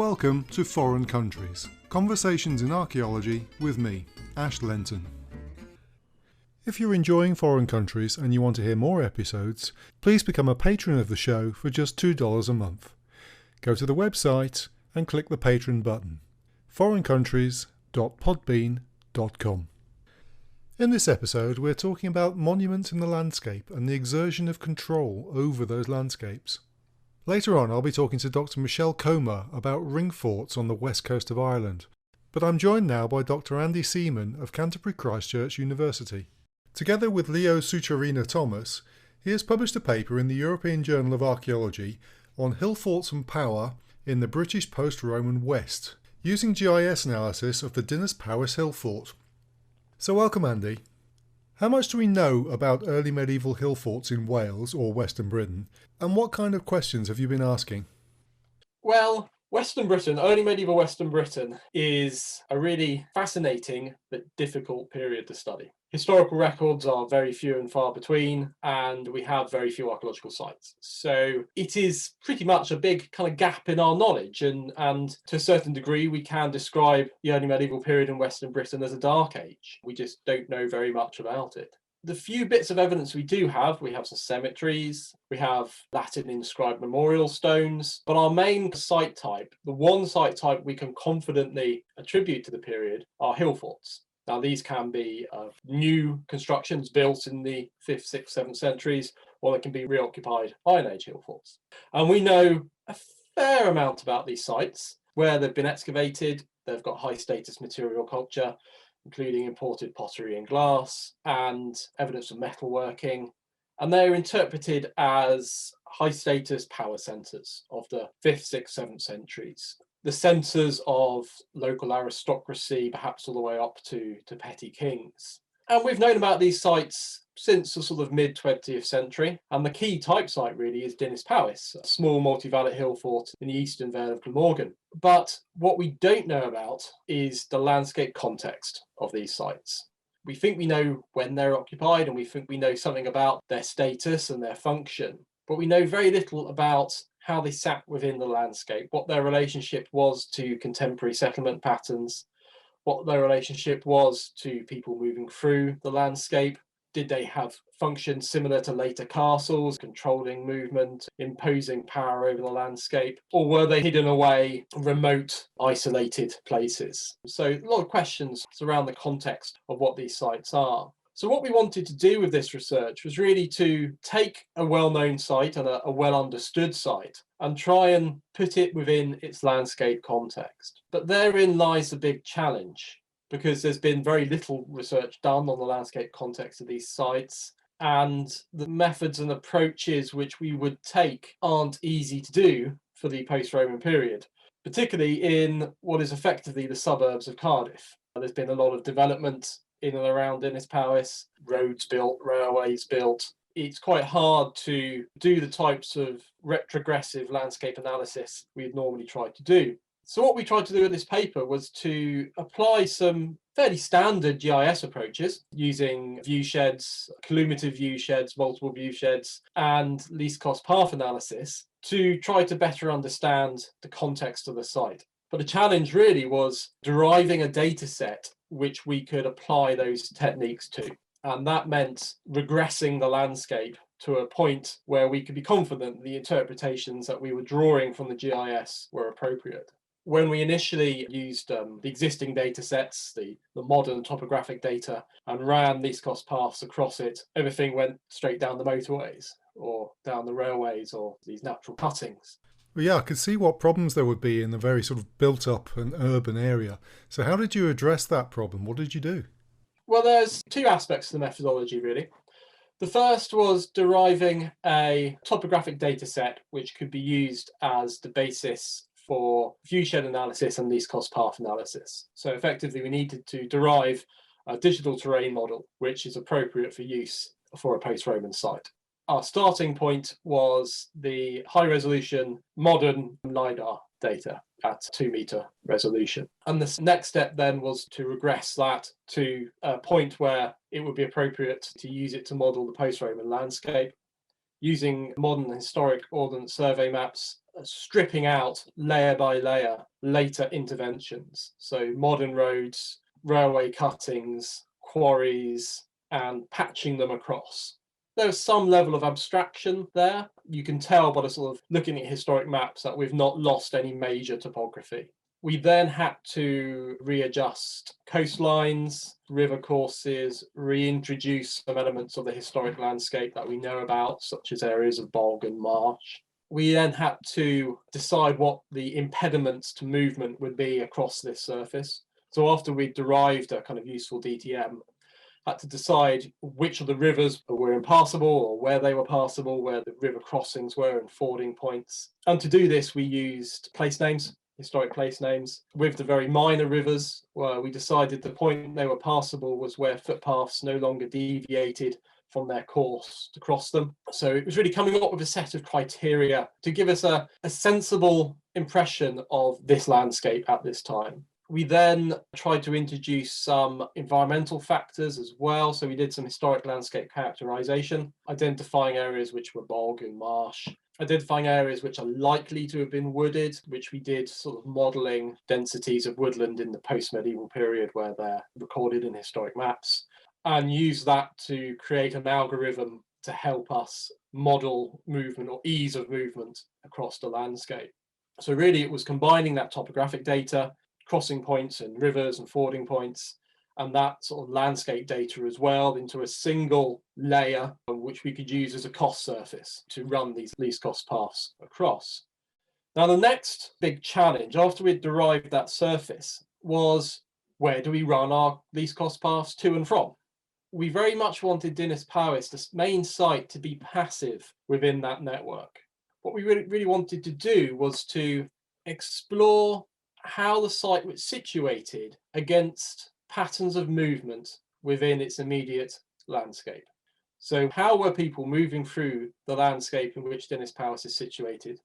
Welcome to Foreign Countries, Conversations in Archaeology with me, Ash Lenton. If you're enjoying Foreign Countries and you want to hear more episodes, please become a patron of the show for just $2 a month. Go to the website and click the patron button, foreigncountries.podbean.com. In this episode, we're talking about monuments in the landscape and the exertion of control over those landscapes. Later on, I'll be talking to Dr. Michelle Comer about ring forts on the west coast of Ireland. But I'm joined now by Dr. Andy Seaman of Canterbury Christchurch University. Together with Leo SUCHARYNA Thomas, he has published a paper in the European Journal of Archaeology on Hillforts and Power in the British post-Roman West, using GIS analysis of the Dinas Powys hill fort. So welcome, Andy. How much do we know about early medieval hill forts in Wales or Western Britain, and what kind of questions have you been asking? Well, Western Britain, early medieval Western Britain, is a really fascinating but difficult period to study. Historical records are very few and far between, and we have very few archaeological sites. So it is pretty much a big kind of gap in our knowledge, and to a certain degree we can describe the early medieval period in Western Britain as a dark age. We just don't know very much about it. The few bits of evidence we have some cemeteries, we have Latin inscribed memorial stones, but our main site type, the one site type we can confidently attribute to the period, are hill forts. Now, these can be new constructions built in the 5th, 6th, 7th centuries, or they can be reoccupied Iron Age hill forts. And we know a fair amount about these sites, where they've been excavated, they've got high status material culture, including imported pottery and glass, and evidence of metalworking. And they're interpreted as high status power centres of the 5th, 6th, 7th centuries. The centres of local aristocracy, perhaps all the way up to petty kings. And we've known about these sites since the sort of mid-20th century. And the key type site really is Dinas Powys, a small multi-valet hill fort in the eastern Vale of Glamorgan. But what we don't know about is the landscape context of these sites. We think we know when they're occupied, and we think we know something about their status and their function, but we know very little about how they sat within the landscape, what their relationship was to contemporary settlement patterns, what their relationship was to people moving through the landscape. Did they have functions similar to later castles, controlling movement, imposing power over the landscape, or were they hidden away, remote, isolated places? So a lot of questions around the context of what these sites are. So what we wanted to do with this research was really to take a well-known site and a well-understood site and try and put it within its landscape context. But therein lies the big challenge, because there's been very little research done on the landscape context of these sites, and the methods and approaches which we would take aren't easy to do for the post-Roman period, particularly in what is effectively the suburbs of Cardiff. There's been a lot of development in and around Dinas Powys, roads built, railways built. It's quite hard to do the types of retrogressive landscape analysis we'd normally try to do. So what we tried to do with this paper was to apply some fairly standard GIS approaches using view sheds, collimative view sheds, multiple view sheds, and least cost path analysis to try to better understand the context of the site. But the challenge really was deriving a data set which we could apply those techniques to. And that meant regressing the landscape to a point where we could be confident the interpretations that we were drawing from the GIS were appropriate. When we initially used the existing data sets, the modern topographic data, and ran least cost paths across it, everything went straight down the motorways or down the railways or these natural cuttings. Well, yeah, I could see what problems there would be in a very sort of built-up and urban area. So how did you address that problem? What did you do? Well, there's two aspects to the methodology, really. The first was deriving a topographic data set which could be used as the basis for viewshed analysis and least cost path analysis. So effectively, we needed to derive a digital terrain model which is appropriate for use for a post-Roman site. Our starting point was the high-resolution modern LiDAR data at 2-meter resolution. And the next step then was to regress that to a point where it would be appropriate to use it to model the post-Roman landscape. Using modern historic ordnance survey maps, stripping out layer by layer later interventions. So modern roads, railway cuttings, quarries, and patching them across. There's some level of abstraction there. You can tell by the sort of looking at historic maps that we've not lost any major topography. We then had to readjust coastlines, river courses, reintroduce some elements of the historic landscape that we know about, such as areas of bog and marsh. We then had to decide what the impediments to movement would be across this surface. So after we derived a kind of useful DTM, had to decide which of the rivers were impassable or where they were passable, where the river crossings were and fording points. And to do this, we used place names, historic place names. With the very minor rivers, well, we decided the point they were passable was where footpaths no longer deviated from their course to cross them. So it was really coming up with a set of criteria to give us a sensible impression of this landscape at this time. We then tried to introduce some environmental factors as well. So we did some historic landscape characterization, identifying areas which were bog and marsh, identifying areas which are likely to have been wooded, which we did sort of modelling densities of woodland in the post-medieval period where they're recorded in historic maps, and use that to create an algorithm to help us model movement or ease of movement across the landscape. So really it was combining that topographic data, crossing points and rivers and fording points, and that sort of landscape data as well into a single layer which we could use as a cost surface to run these least cost paths across. Now the next big challenge after we'd derived that surface was, where do we run our least cost paths to and from? We very much wanted Dinas Powys, the main site, to be passive within that network. What we really wanted to do was to explore how the site was situated against patterns of movement within its immediate landscape. So how were people moving through the landscape in which Dinas Powys is situated?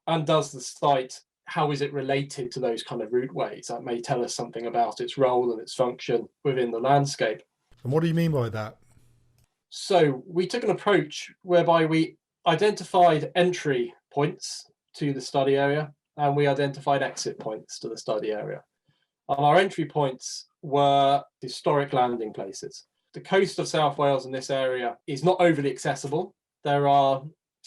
And does the site, how is it related to those kind of routeways? That may tell us something about its role and its function within the landscape. And what do you mean by that? So we took an approach whereby we identified entry points to the study area and we identified exit points to the study area. And our entry points were historic landing places. The coast of South Wales in this area is not overly accessible. There are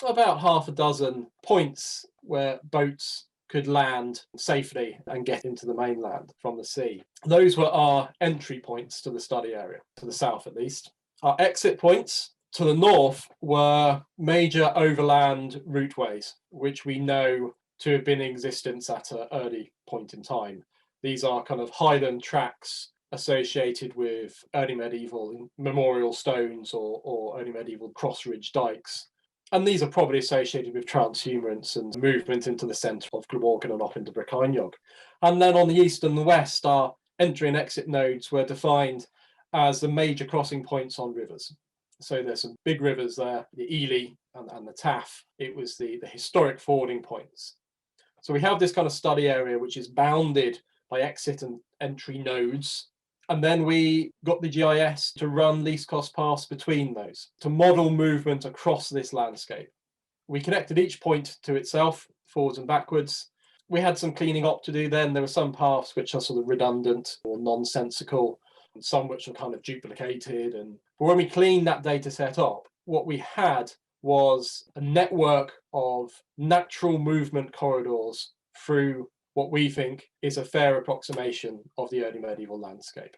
about half a dozen points where boats could land safely and get into the mainland from the sea. Those were our entry points to the study area, to the south at least. Our exit points to the north were major overland routeways, which we know to have been in existence at an early point in time. These are kind of highland tracks associated with early medieval memorial stones or early medieval cross-ridge dikes. And these are probably associated with transhumance and movement into the centre of Glamorgan and off into Brycheiniog. And then on the east and the west, our entry and exit nodes were defined as the major crossing points on rivers. So there's some big rivers there, the Ely and the Taff. It was the historic fording points. So we have this kind of study area which is bounded by exit and entry nodes. And then we got the GIS to run least cost paths between those, to model movement across this landscape. We connected each point to itself, forwards and backwards. We had some cleaning up to do then. There were some paths which are sort of redundant or nonsensical, and some which are kind of duplicated. But when we cleaned that data set up, what we had was a network of natural movement corridors through what we think is a fair approximation of the early medieval landscape.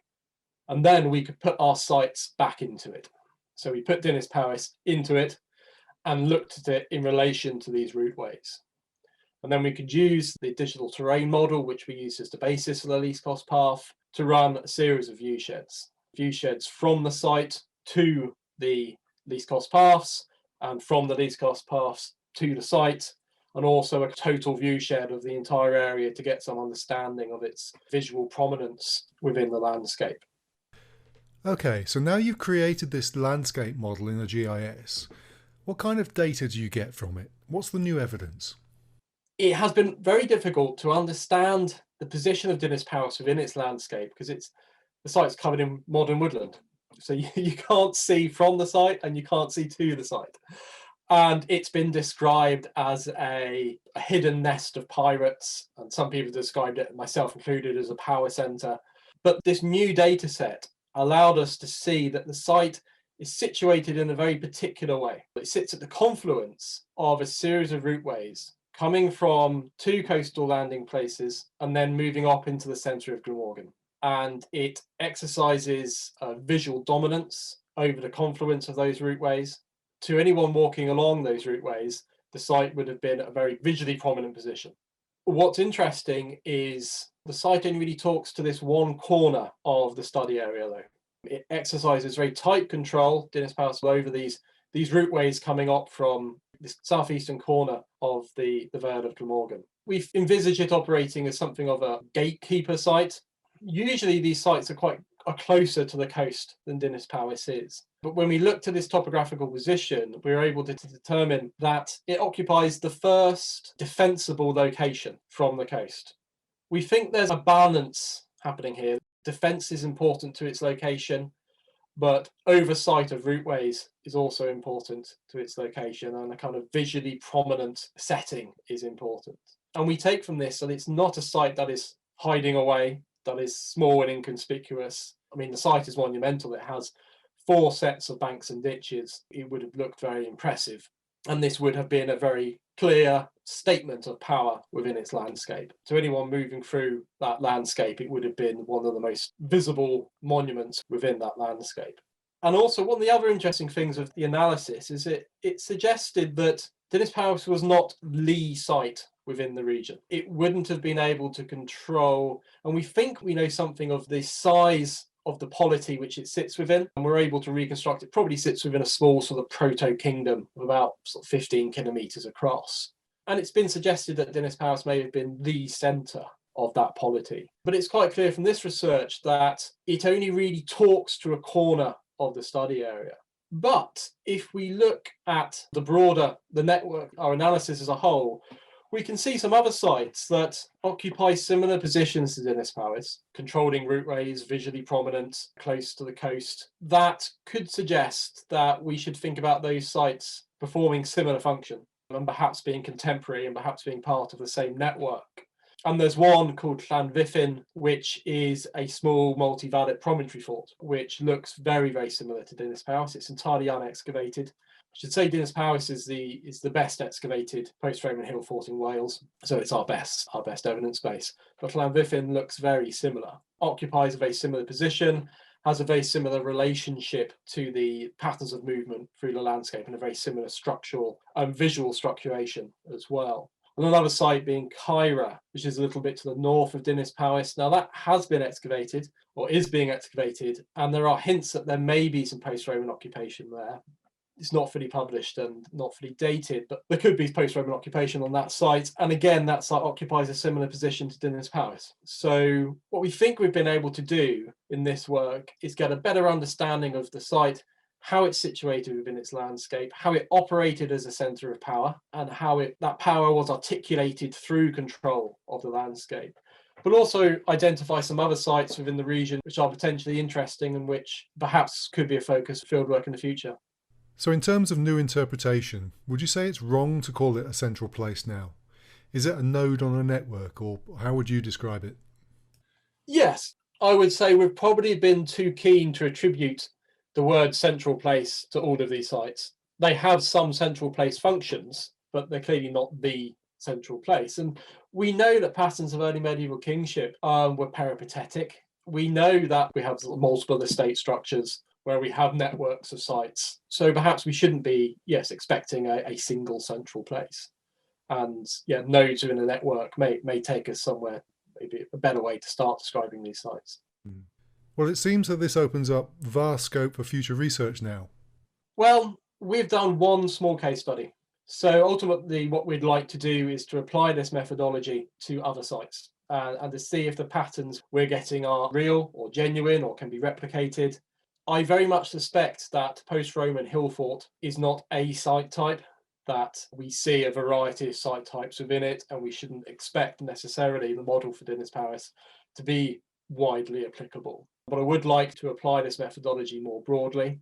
And then we could put our sites back into it. So we put Dinas Powys into it and looked at it in relation to these routeways. And then we could use the digital terrain model, which we used as the basis for the least cost path, to run a series of viewsheds from the site to the least cost paths, and from the least cost paths to the site, and also a total viewshed of the entire area to get some understanding of its visual prominence within the landscape. Okay, so now you've created this landscape model in a GIS. What kind of data do you get from it? What's the new evidence? It has been very difficult to understand the position of Dinas Powys within its landscape because the site's covered in modern woodland. So you can't see from the site and you can't see to the site. And it's been described as a hidden nest of pirates, and some people described it, myself included, as a power centre. But this new data set allowed us to see that the site is situated in a very particular way. It sits at the confluence of a series of routeways coming from two coastal landing places and then moving up into the centre of Glamorgan. And it exercises visual dominance over the confluence of those routeways. To anyone walking along those routeways, the site would have been a very visually prominent position. What's interesting is the site only really talks to this one corner of the study area, though. It exercises very tight control, Dinas Powys, over these routeways coming up from this southeastern corner of the Vale of Glamorgan. We've envisaged it operating as something of a gatekeeper site. Usually these sites are closer to the coast than Dinas Powys is. But when we looked at this topographical position, we were able to determine that it occupies the first defensible location from the coast. We think there's a balance happening here. Defense is important to its location, but oversight of routeways is also important to its location, and a kind of visually prominent setting is important. And we take from this that it's not a site that is hiding away, that is small and inconspicuous. I mean, the site is monumental. It has 4 sets of banks and ditches. It would have looked very impressive. And this would have been a very clear statement of power within its landscape. To anyone moving through that landscape, it would have been one of the most visible monuments within that landscape. And also, one of the other interesting things of the analysis is it suggested that Dinas Powys was not the site within the region. It wouldn't have been able to control, and we think we know something of the size of the polity which it sits within, and we're able to reconstruct it probably sits within a small sort of proto-kingdom of about 15 kilometres across. And it's been suggested that Dinas Powys may have been the centre of that polity. But it's quite clear from this research that it only really talks to a corner of the study area. But if we look at the network, our analysis as a whole, we can see some other sites that occupy similar positions to Dinas Powys, controlling routeways, visually prominent, close to the coast. That could suggest that we should think about those sites performing similar function and perhaps being contemporary and perhaps being part of the same network. And there's one called Llanfyllin, which is a small multi-valid promontory fort, which looks very, very similar to Dinas Powys. It's entirely unexcavated. I should say Dinas Powys is the best excavated post-Roman hill fort in Wales, so it's our best evidence base. But Llanfyllin looks very similar, occupies a very similar position, has a very similar relationship to the patterns of movement through the landscape, and a very similar structural and visual structuration as well. And another site being Caira, which is a little bit to the north of Dinas Powys. Now that has been excavated, or is being excavated, and there are hints that there may be some post-Roman occupation there. It's not fully published and not fully dated, but there could be post-Roman occupation on that site. And again, that site occupies a similar position to Dinas Powys. So what we think we've been able to do in this work is get a better understanding of the site, how it's situated within its landscape, how it operated as a centre of power, and how that power was articulated through control of the landscape. But also identify some other sites within the region which are potentially interesting and which perhaps could be a focus for fieldwork in the future. So in terms of new interpretation, would you say it's wrong to call it a central place now? Is it a node on a network, or how would you describe it? Yes, I would say we've probably been too keen to attribute the word central place to all of these sites. They have some central place functions, but they're clearly not the central place. And we know that patterns of early medieval kingship were peripatetic. We know that we have multiple estate structures where we have networks of sites. So perhaps we shouldn't be, expecting a single central place. And nodes within a network may take us somewhere, maybe a better way to start describing these sites. Well, it seems that this opens up vast scope for future research now. Well, we've done one small case study. So ultimately, what we'd like to do is to apply this methodology to other sites and to see if the patterns we're getting are real or genuine or can be replicated. I very much suspect that post-Roman hill fort is not a site type, that we see a variety of site types within it, and we shouldn't expect necessarily the model for Dinas Powys to be widely applicable. But I would like to apply this methodology more broadly.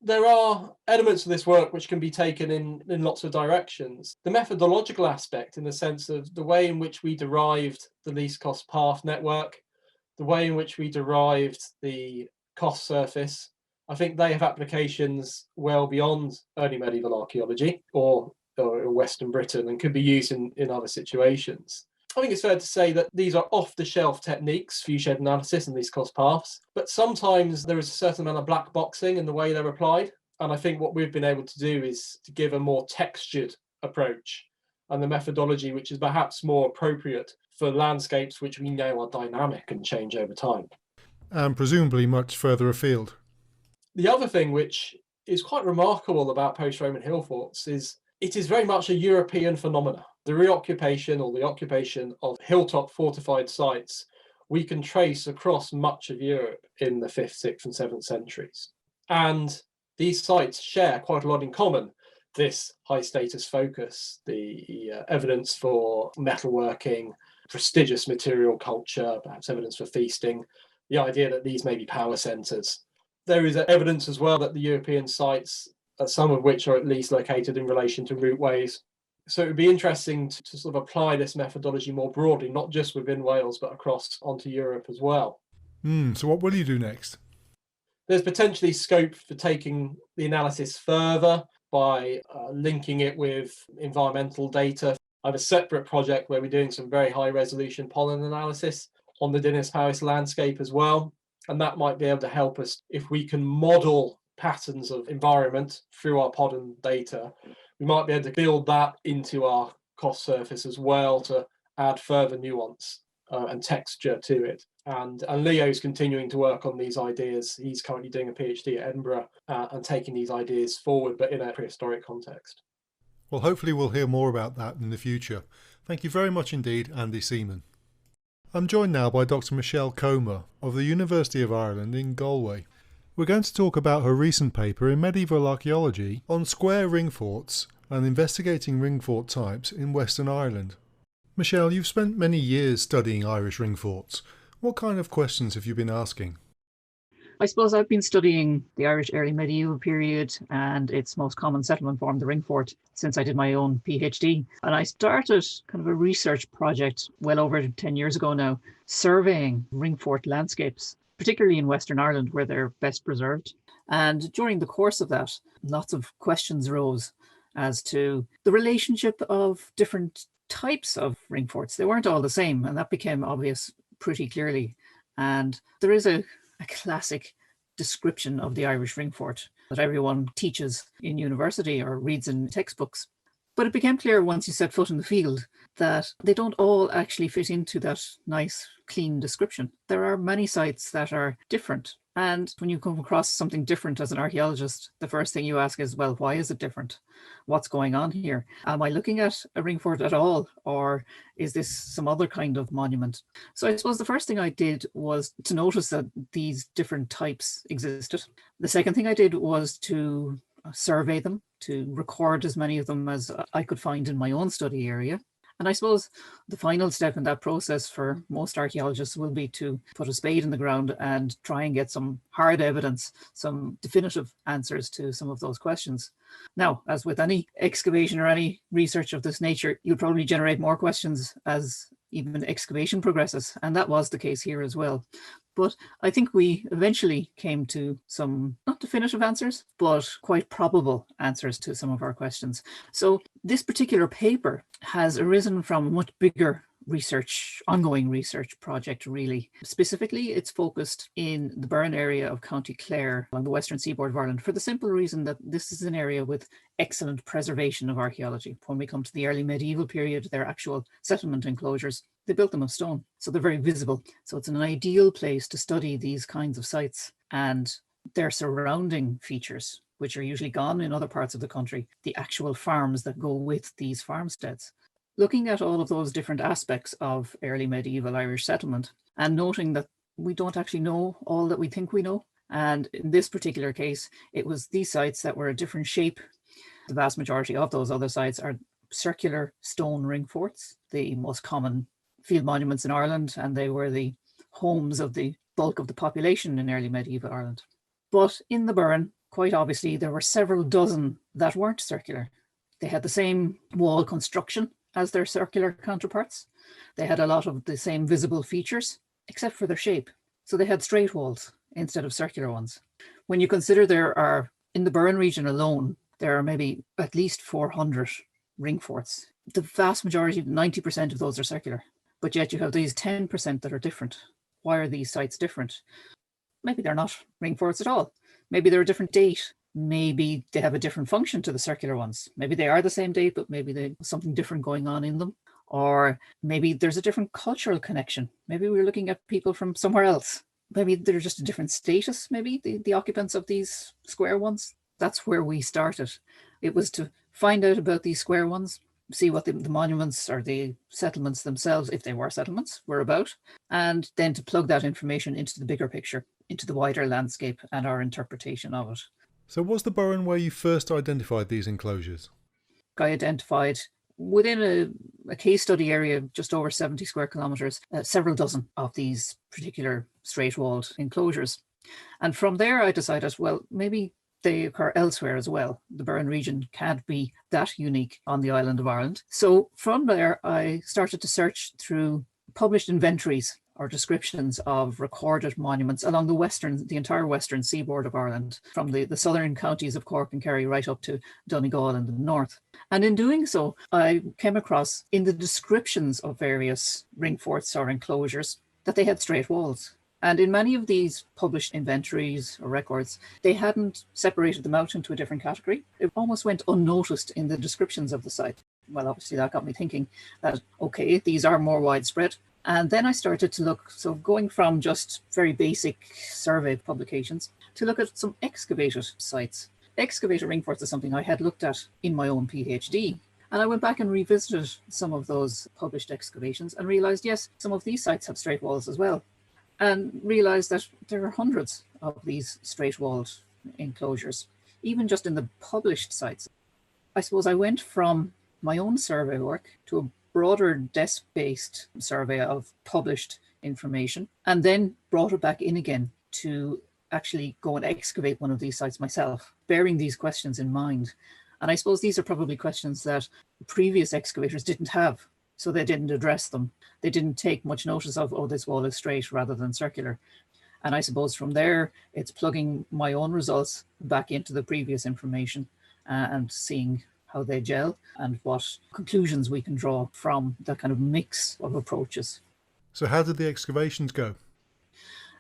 There are elements of this work which can be taken in lots of directions. The methodological aspect, in the sense of the way in which we derived the least cost path network, the way in which we derived the cost surface, I think they have applications well beyond early medieval archaeology or Western Britain, and could be used in other situations. I think it's fair to say that these are off-the-shelf techniques, viewshed analysis and these cost paths, but sometimes there is a certain amount of black boxing in the way they're applied. And I think what we've been able to do is to give a more textured approach and the methodology which is perhaps more appropriate for landscapes which we know are dynamic and change over time. And presumably much further afield. The other thing which is quite remarkable about post-Roman Hillforts is it is very much a European phenomenon. The reoccupation or the occupation of hilltop fortified sites we can trace across much of Europe in the 5th, 6th and 7th centuries. And these sites share quite a lot in common. This high status focus, the evidence for metalworking, prestigious material culture, perhaps evidence for feasting, the idea that these may be power centres. There is evidence as well that the European sites, some of which are at least located in relation to routeways. So it would be interesting to sort of apply this methodology more broadly, not just within Wales, but across onto Europe as well. So what will you do next? There's potentially scope for taking the analysis further by linking it with environmental data. I have a separate project where we're doing some very high resolution pollen analysis on the Dinas Powys landscape as well. And that might be able to help us if we can model patterns of environment through our pollen data. We might be able to build that into our cost surface as well to add further nuance and texture to it. And Leo's continuing to work on these ideas. He's currently doing a PhD at Edinburgh and taking these ideas forward, but in a prehistoric context. Well, hopefully we'll hear more about that in the future. Thank you very much indeed, Andy Seaman. I'm joined now by Dr. Michelle Comer of the University of Ireland in Galway. We're going to talk about her recent paper in Medieval Archaeology on square ring forts and investigating ring fort types in Western Ireland. Michelle, you've spent many years studying Irish ring forts. What kind of questions have you been asking? I suppose I've been studying the Irish early medieval period and its most common settlement form, the ring fort, since I did my own PhD. And I started kind of a research project well over 10 years ago now, surveying ring fort landscapes, particularly in Western Ireland where they're best preserved. And during the course of that, lots of questions arose as to the relationship of different types of ring forts. They weren't all the same, and that became obvious pretty clearly. And there is a classic description of the Irish ring fort that everyone teaches in university or reads in textbooks. But it became clear once you set foot in the field that they don't all actually fit into that nice, clean description. There are many sites that are different. And when you come across something different as an archaeologist, the first thing you ask is, well, why is it different? What's going on here? Am I looking at a ring fort at all? Or is this some other kind of monument? So I suppose the first thing I did was to notice that these different types existed. The second thing I did was to survey them, to record as many of them as I could find in my own study area. And I suppose the final step in that process for most archaeologists will be to put a spade in the ground and try and get some hard evidence, some definitive answers to some of those questions. Now, as with any excavation or any research of this nature, you'll probably generate more questions as even excavation progresses. And that was the case here as well. But I think we eventually came to some, not definitive answers, but quite probable answers to some of our questions. So this particular paper has arisen from a much bigger ongoing research project, really. Specifically, it's focused in the Burren area of County Clare on the western seaboard of Ireland for the simple reason that this is an area with excellent preservation of archaeology. When we come to the early medieval period, their actual settlement enclosures, they built them of stone, so they're very visible. So it's an ideal place to study these kinds of sites and their surrounding features, which are usually gone in other parts of the country, the actual farms that go with these farmsteads. Looking at all of those different aspects of early medieval Irish settlement and noting that we don't actually know all that we think we know. And in this particular case, it was these sites that were a different shape. The vast majority of those other sites are circular stone ring forts, the most common field monuments in Ireland, and they were the homes of the bulk of the population in early medieval Ireland. But in the Burren, quite obviously there were several dozen that weren't circular. They had the same wall construction as their circular counterparts. They had a lot of the same visible features, except for their shape. So they had straight walls instead of circular ones. When you consider there are, in the Burren region alone, there are maybe at least 400 ring forts. The vast majority, 90% of those are circular, but yet you have these 10% that are different. Why are these sites different? Maybe they're not ring forts at all. Maybe they're a different date. Maybe they have a different function to the circular ones. Maybe they are the same date, but maybe there's something different going on in them. Or maybe there's a different cultural connection. Maybe we're looking at people from somewhere else. Maybe they're just a different status, maybe, the occupants of these square ones. That's where we started. It was to find out about these square ones, see what the monuments or the settlements themselves, if they were settlements, were about, and then to plug that information into the bigger picture, into the wider landscape and our interpretation of it. So was the Burren where you first identified these enclosures? I identified within a case study area, just over 70 square kilometres, several dozen of these particular straight-walled enclosures. And from there I decided, well, maybe they occur elsewhere as well. The Burren region can't be that unique on the island of Ireland. So from there, I started to search through published inventories or descriptions of recorded monuments along the entire western seaboard of Ireland, from the southern counties of Cork and Kerry right up to Donegal in the north. And in doing so, I came across in the descriptions of various ring forts or enclosures that they had straight walls. And in many of these published inventories or records, they hadn't separated them out into a different category. It almost went unnoticed in the descriptions of the site. Well, obviously that got me thinking that, okay, these are more widespread. And then I started to look, so going from just very basic survey publications to look at some excavated sites. Excavated ring forts is something I had looked at in my own PhD. And I went back and revisited some of those published excavations and realized, yes, some of these sites have straight walls as well. And realized that there are hundreds of these straight-walled enclosures, even just in the published sites. I suppose I went from my own survey work to a broader desk-based survey of published information, and then brought it back in again to actually go and excavate one of these sites myself, bearing these questions in mind. And I suppose these are probably questions that previous excavators didn't have, so they didn't address them. They didn't take much notice of, oh, this wall is straight rather than circular. And I suppose from there, it's plugging my own results back into the previous information and seeing how they gel and what conclusions we can draw from that kind of mix of approaches. So how did the excavations go?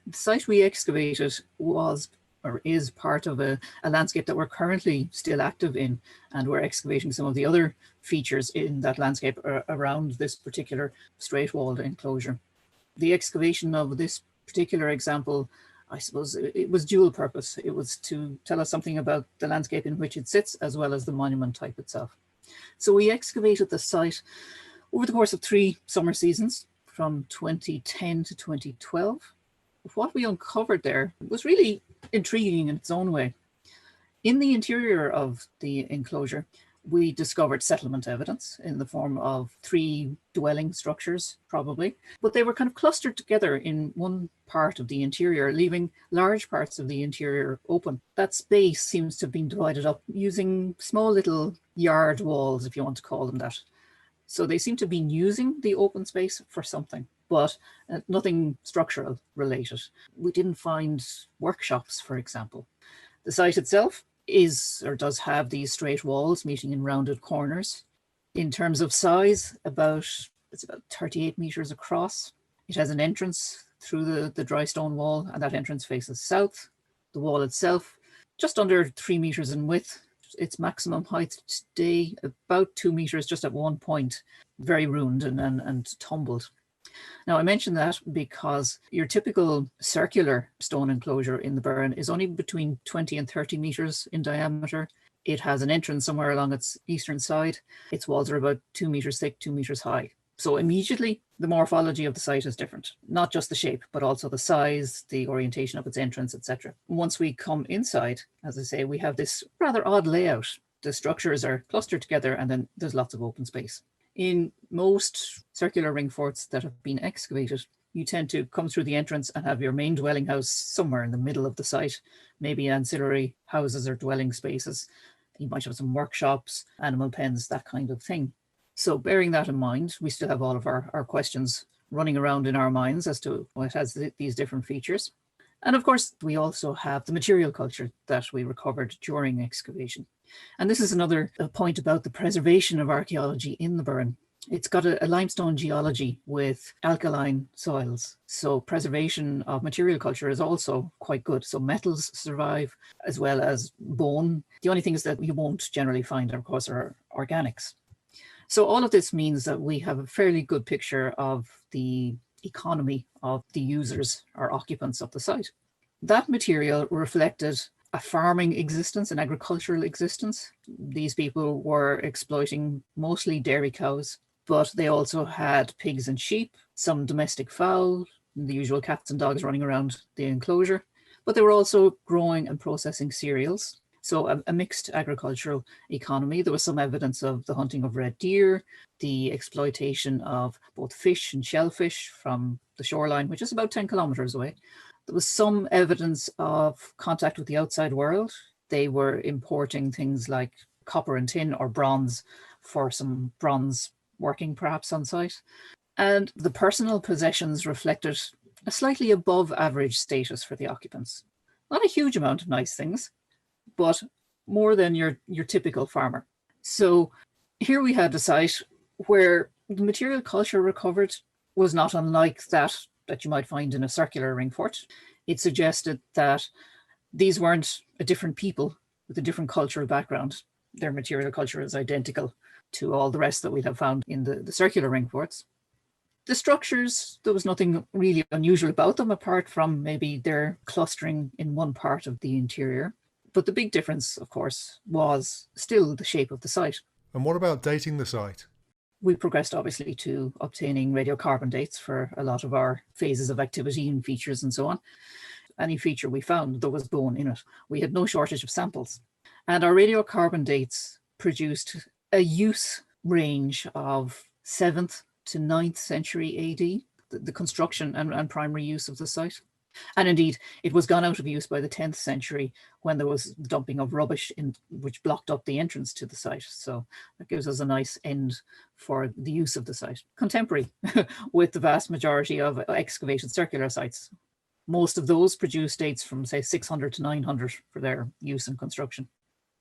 The site we excavated was or is part of a landscape that we're currently still active in, and we're excavating some of the other features in that landscape around this particular straight-walled enclosure. The excavation of this particular example, I suppose it was dual purpose. It was to tell us something about the landscape in which it sits, as well as the monument type itself. So we excavated the site over the course of 3 summer seasons, from 2010 to 2012. What we uncovered there was really intriguing in its own way. In the interior of the enclosure, we discovered settlement evidence in the form of 3 dwelling structures, probably, but they were kind of clustered together in one part of the interior, leaving large parts of the interior open. That space seems to have been divided up using small little yard walls, if you want to call them that. So they seem to have been using the open space for something, but nothing structural related. We didn't find workshops, for example. The site itself is or does have these straight walls meeting in rounded corners. In terms of size, it's about 38 meters across. It has an entrance through the dry stone wall, and that entrance faces south. The wall itself, just under 3 meters in width. Its maximum height today, about 2 meters, just at one point, very ruined and tumbled. Now, I mention that because your typical circular stone enclosure in the Burren is only between 20 and 30 meters in diameter. It has an entrance somewhere along its eastern side. Its walls are about 2 meters thick, 2 meters high. So immediately, the morphology of the site is different. Not just the shape, but also the size, the orientation of its entrance, etc. Once we come inside, as I say, we have this rather odd layout. The structures are clustered together, and then there's lots of open space. In most circular ring forts that have been excavated, You tend to come through the entrance and have your main dwelling house somewhere in the middle of the site, maybe ancillary houses or dwelling spaces. You might have some workshops, animal pens, that kind of thing. So bearing that in mind, we still have all of our questions running around in our minds as to what has these different features. And of course, we also have the material culture that we recovered during excavation. And this is another point about the preservation of archaeology in the Burren. It's got a limestone geology with alkaline soils. So preservation of material culture is also quite good. So metals survive as well as bone. The only things that you won't generally find, of course, are organics. So all of this means that we have a fairly good picture of the economy of the users or occupants of the site. That material reflected a farming existence, an agricultural existence. These people were exploiting mostly dairy cows, but they also had pigs and sheep, some domestic fowl, the usual cats and dogs running around the enclosure. But they were also growing and processing cereals. So a mixed agricultural economy. There was some evidence of the hunting of red deer, the exploitation of both fish and shellfish from the shoreline, which is about 10 kilometers away. There was some evidence of contact with the outside world. They were importing things like copper and tin or bronze for some bronze working perhaps on site. And the personal possessions reflected a slightly above average status for the occupants. Not a huge amount of nice things, but more than your typical farmer. So here we had a site where the material culture recovered was not unlike that you might find in a circular ring fort. It suggested that these weren't a different people with a different cultural background. Their material culture is identical to all the rest that we'd have found in the circular ring forts. The structures, there was nothing really unusual about them apart from maybe their clustering in one part of the interior. But the big difference, of course, was still the shape of the site. And what about dating the site? We progressed obviously to obtaining radiocarbon dates for a lot of our phases of activity and features and so on. Any feature we found, there was bone in it. We had no shortage of samples. And our radiocarbon dates produced a use range of 7th to 9th century AD, the construction and primary use of the site. And indeed, it was gone out of use by the 10th century when there was dumping of rubbish which blocked up the entrance to the site. So that gives us a nice end for the use of the site. Contemporary with the vast majority of excavated circular sites. Most of those produce dates from, say, 600 to 900 for their use and construction.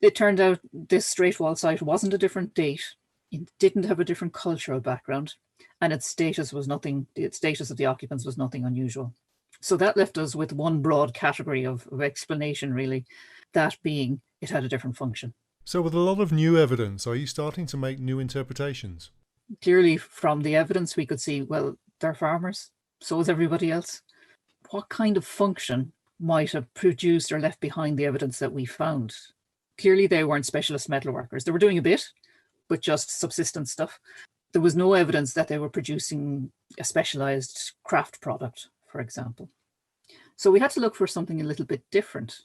It turned out this straight wall site wasn't a different date. It didn't have a different cultural background, and its status of the occupants was nothing unusual. So that left us with one broad category of explanation, really, that being it had a different function. So with a lot of new evidence, are you starting to make new interpretations? Clearly, from the evidence, we could see, well, they're farmers, so is everybody else. What kind of function might have produced or left behind the evidence that we found? Clearly, they weren't specialist metal workers. They were doing a bit, but just subsistence stuff. There was no evidence that they were producing a specialized craft product, for example. So we had to look for something a little bit different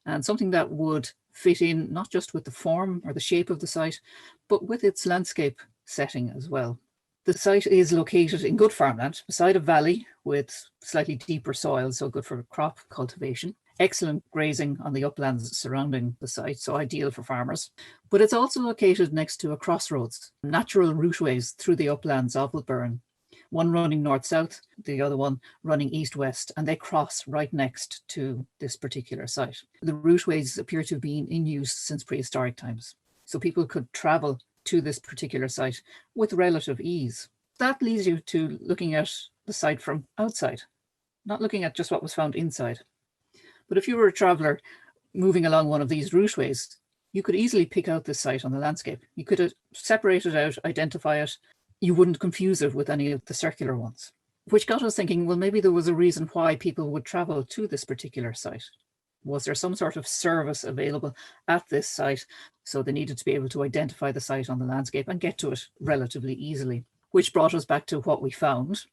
and something that would fit in not just with the form or the shape of the site, but with its landscape setting as well. The site is located in good farmland beside a valley with slightly deeper soil, so good for crop cultivation. Excellent grazing on the uplands surrounding the site, so ideal for farmers. But it's also located next to a crossroads, natural routeways through the uplands of the Burren. One running north-south, the other one running east-west, and they cross right next to this particular site. The routeways appear to have been in use since prehistoric times, so people could travel to this particular site with relative ease. That leads you to looking at the site from outside, not looking at just what was found inside. But if you were a traveller moving along one of these routeways, you could easily pick out this site on the landscape. You could separate it out, identify it. You wouldn't confuse it with any of the circular ones, which got us thinking, well, maybe there was a reason why people would travel to this particular site. Was there some sort of service available at this site? So they needed to be able to identify the site on the landscape and get to it relatively easily, which brought us back to what we found.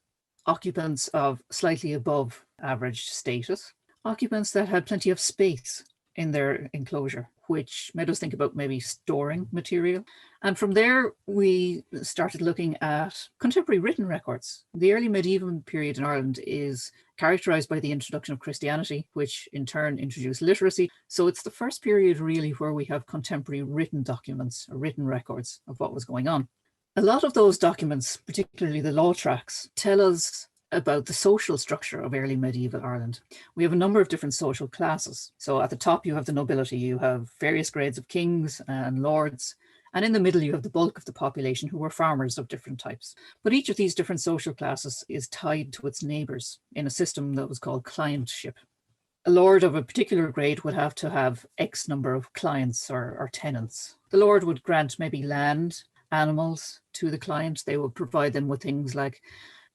Occupants of slightly above average status, occupants that had plenty of space in their enclosure, which made us think about maybe storing material. And from there, we started looking at contemporary written records. The early medieval period in Ireland is characterized by the introduction of Christianity, which in turn introduced literacy. So it's the first period really where we have contemporary written documents or written records of what was going on. A lot of those documents, particularly the law tracts, tell us about the social structure of early medieval Ireland. We have a number of different social classes. So at the top, you have the nobility, you have various grades of kings and lords, and in the middle, you have the bulk of the population who were farmers of different types. But each of these different social classes is tied to its neighbours in a system that was called clientship. A lord of a particular grade would have to have X number of clients or tenants. The lord would grant maybe land, animals to the client. They would provide them with things like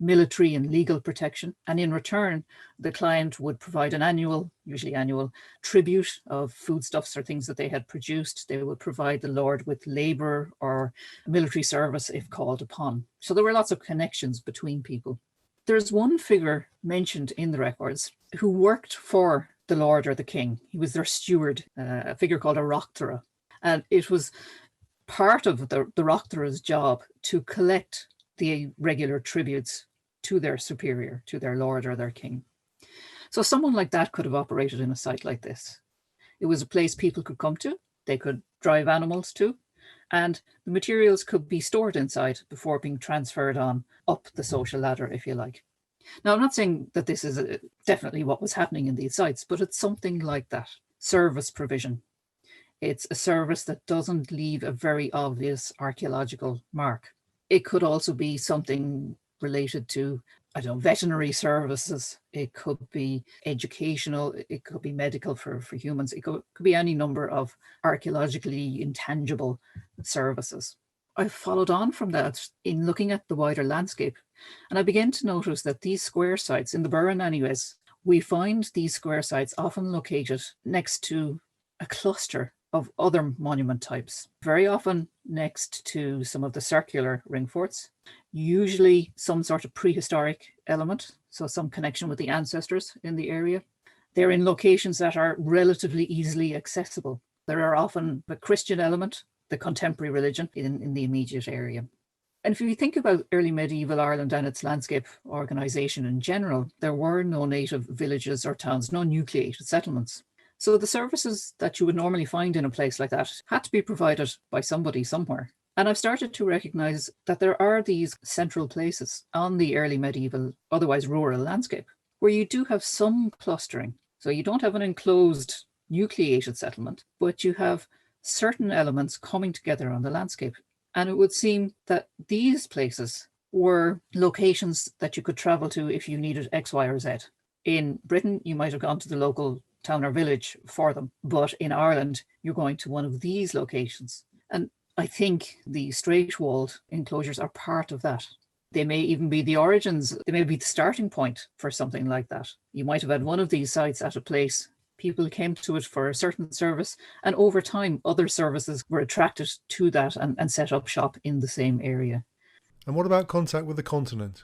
military and legal protection. And in return, the client would provide an usually annual, tribute of foodstuffs or things that they had produced. They would provide the lord with labour or military service if called upon. So there were lots of connections between people. There's one figure mentioned in the records who worked for the lord or the king. He was their steward, a figure called a Routewa. And it was part of the Routewa's job to collect the regular tributes to their superior, to their lord or their king. So someone like that could have operated in a site like this. It was a place people could come to, they could drive animals to, and the materials could be stored inside before being transferred on up the social ladder, if you like. Now, I'm not saying that this is definitely what was happening in these sites, but it's something like that. Service provision. It's a service that doesn't leave a very obvious archaeological mark. It could also be something related to, veterinary services. It could be educational. It could be medical for humans. It could be any number of archaeologically intangible services. I followed on from that in looking at the wider landscape, and I began to notice that these square sites, in the Burren anyways, we find these square sites often located next to a cluster of other monument types, very often next to some of the circular ring forts, usually some sort of prehistoric element, so some connection with the ancestors in the area. They're in locations that are relatively easily accessible. There are often a Christian element, the contemporary religion in the immediate area. And if you think about early medieval Ireland and its landscape organisation in general, there were no native villages or towns, no nucleated settlements. So the services that you would normally find in a place like that had to be provided by somebody somewhere. And I've started to recognise that there are these central places on the early medieval, otherwise rural landscape, where you do have some clustering. So you don't have an enclosed nucleated settlement, but you have certain elements coming together on the landscape. And it would seem that these places were locations that you could travel to if you needed X, Y, or Z. In Britain, you might have gone to the local town or village for them, but in Ireland, you're going to one of these locations. And I think the straight-walled enclosures are part of that. They may even be the origins, they may be the starting point for something like that. You might have had one of these sites at a place, people came to it for a certain service, and over time, other services were attracted to that and set up shop in the same area. And what about contact with the continent?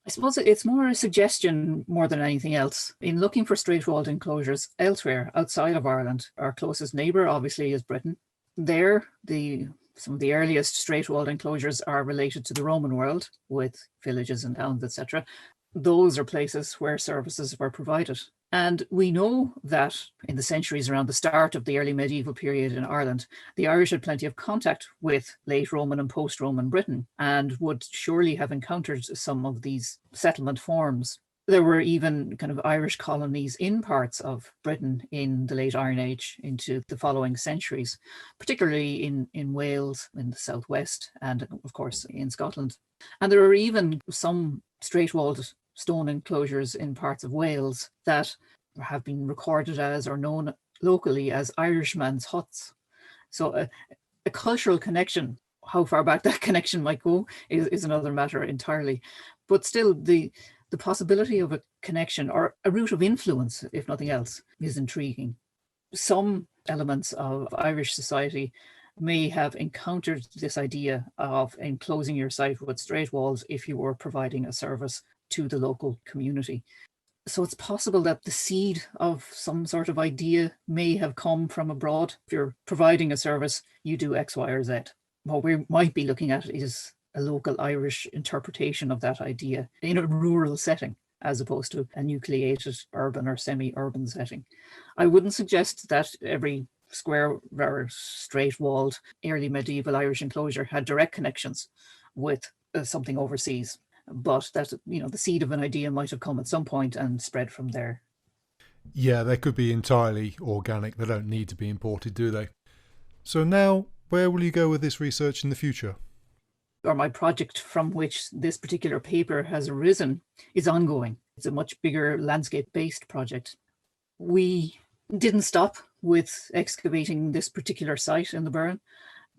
I suppose it's more a suggestion more than anything else. In looking for straight-walled enclosures elsewhere outside of Ireland, our closest neighbour obviously is Britain. There, some of the earliest straight-walled enclosures are related to the Roman world with villages and towns, etc. Those are places where services were provided. And we know that in the centuries around the start of the early medieval period in Ireland, the Irish had plenty of contact with late Roman and post-Roman Britain and would surely have encountered some of these settlement forms. There were even kind of Irish colonies in parts of Britain in the late Iron Age into the following centuries, particularly in Wales, in the southwest, and of course in Scotland. And there are even some straight-walled stone enclosures in parts of Wales that have been recorded as or known locally as Irishman's huts. So a cultural connection, how far back that connection might go is another matter entirely. But still, the possibility of a connection or a route of influence, if nothing else, is intriguing. Some elements of Irish society may have encountered this idea of enclosing your site with straight walls if you were providing a service to the local community. So it's possible that the seed of some sort of idea may have come from abroad. If you're providing a service, you do X, Y, or Z. What we might be looking at is a local Irish interpretation of that idea in a rural setting, as opposed to a nucleated urban or semi-urban setting. I wouldn't suggest that every square or straight-walled early medieval Irish enclosure had direct connections with something overseas, but that, the seed of an idea might have come at some point and spread from there. Yeah, they could be entirely organic. They don't need to be imported, do they? So now, where will you go with this research in the future? Or my project from which this particular paper has arisen is ongoing. It's a much bigger landscape-based project. We didn't stop with excavating this particular site in the Burren.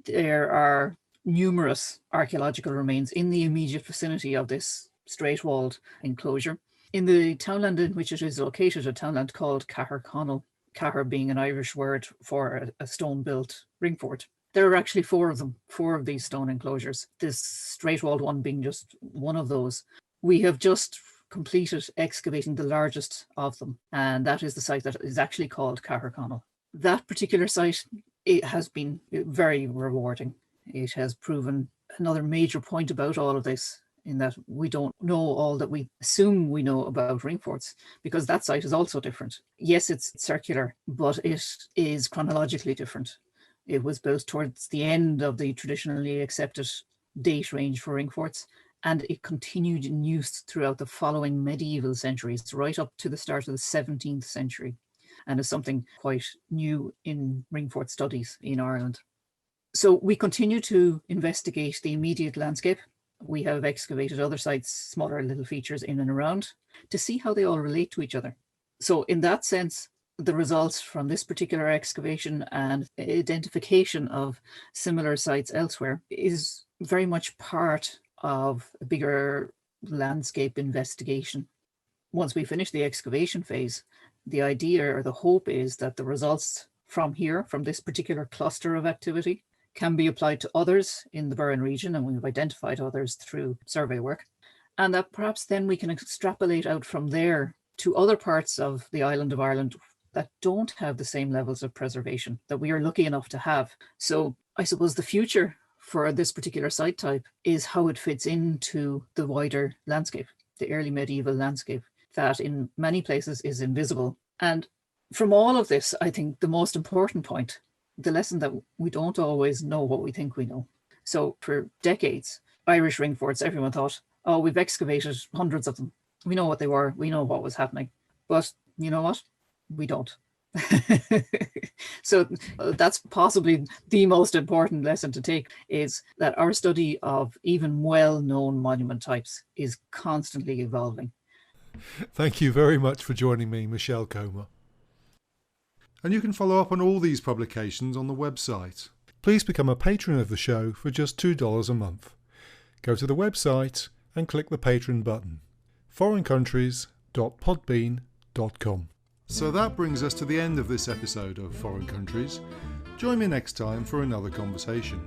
There are numerous archaeological remains in the immediate vicinity of this straight-walled enclosure. In the townland in which it is located, a townland called Caherconnell, Cahir being an Irish word for a stone-built ring fort. There are actually four of these stone enclosures, this straight-walled one being just one of those. We have just completed excavating the largest of them, and that is the site that is actually called Caherconnell. That particular site, it has been very rewarding. It has proven another major point about all of this, in that we don't know all that we assume we know about ring forts, because that site is also different. Yes, it's circular, but it is chronologically different. It was built towards the end of the traditionally accepted date range for ring forts, and it continued in use throughout the following medieval centuries, right up to the start of the 17th century, and is something quite new in ring fort studies in Ireland. So we continue to investigate the immediate landscape. We have excavated other sites, smaller little features in and around, to see how they all relate to each other. So in that sense, the results from this particular excavation and identification of similar sites elsewhere is very much part of a bigger landscape investigation. Once we finish the excavation phase, the idea or the hope is that the results from this particular cluster of activity, can be applied to others in the Burren region, and we've identified others through survey work, and that perhaps then we can extrapolate out from there to other parts of the island of Ireland that don't have the same levels of preservation that we are lucky enough to have. So I suppose the future for this particular site type is how it fits into the wider landscape, the early medieval landscape, that in many places is invisible. And from all of this, I think the most important point, the lesson that we don't always know what we think we know. So for decades, Irish ring forts, everyone thought, oh, we've excavated hundreds of them. We know what they were. We know what was happening. But you know what? We don't. So that's possibly the most important lesson to take, is that our study of even well-known monument types is constantly evolving. Thank you very much for joining me, Michelle Comer. And you can follow up on all these publications on the website. Please become a patron of the show for just $2 a month. Go to the website and click the patron button. foreigncountries.podbean.com. So that brings us to the end of this episode of Foreign Countries. Join me next time for another conversation.